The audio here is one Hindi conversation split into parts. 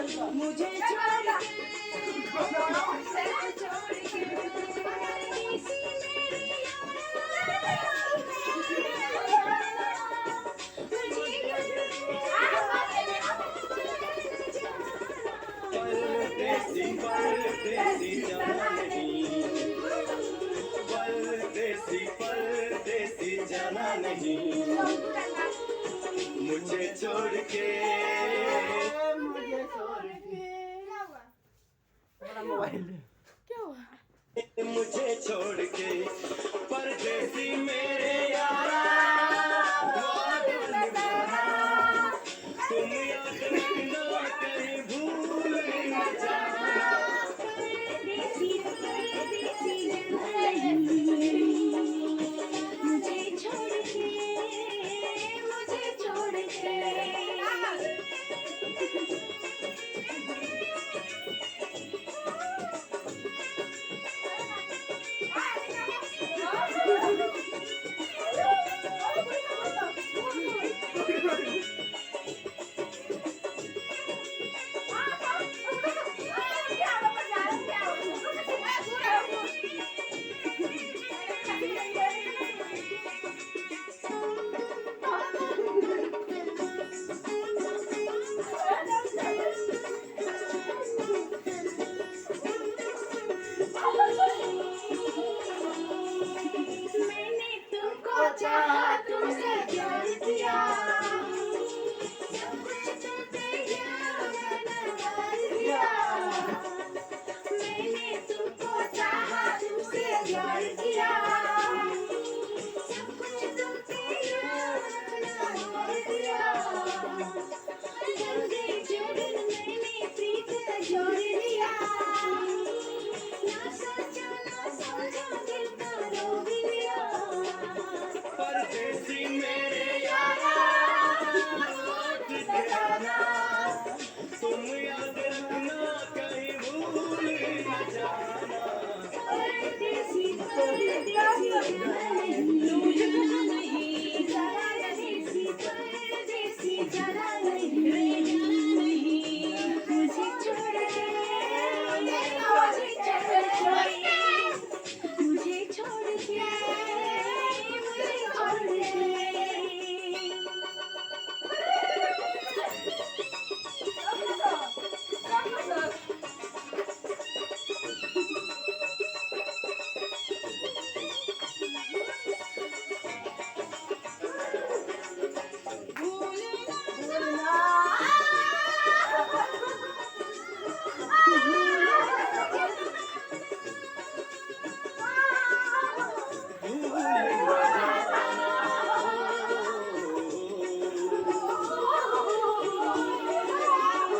मुझे छोड़ के परदेसी मेरे परदेसी परदेसी जाना नहीं, परदेसी परदेसी जाना नहीं, मुझे छोड़ के क्या हुआ? मुझे छोड़ के परदेसी मेरे यारा, तुम याद रखना कहीं भूल न जाना। परदेसी परदेसी मुझे छोड़ के मैंने तुमको चाहा, तुमसे प्यार किया, सब कुछ तुमसे नवाज दिया। मैंने तुमको चाहा, तुमसे प्यार किया, सब कुछ तुमसे नवाज दिया। जल्दी जोड़न मैंने प्रीत जोड़ दिया, ना सोचा ना समझा दिल का रोग लिया। परदेसी मेरे यारा लौट के आना, तुम याद रखना कहीं भूल न जाना। परदेसी परदेसी जाना नहीं, परदेसी परदेसी जाना नहीं, मुझे छोड़ के मुझे छोड़ के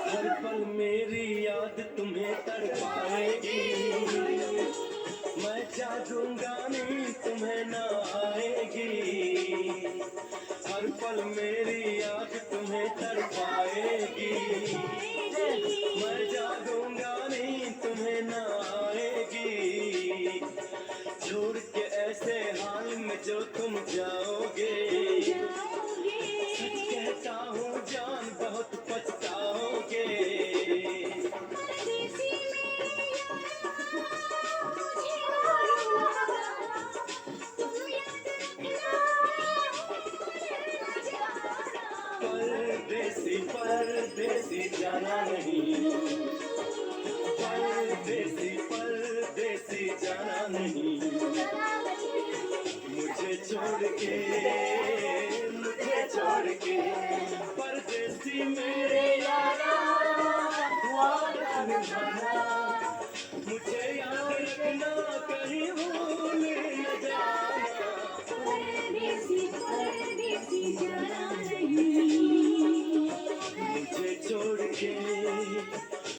हर पल मेरी याद तुम्हें तड़पाएगी, मैं चाहूंगा नहीं तुम्हें न आएगी। हर पल मेरी याद तुम्हें तड़पाएगी, मैं जागूंगा नहीं तुम्हें न आएगी। छोड़ के ऐसे हाल में जो तुम जाओगे, सच कहता हूँ जान बहुत पछताओगे। परदेसी मेरे तुम याद रखना। परदेसी परदेसी जाना नहीं, परदेसी परदेसी जाना नहीं, मुझे छोड़ के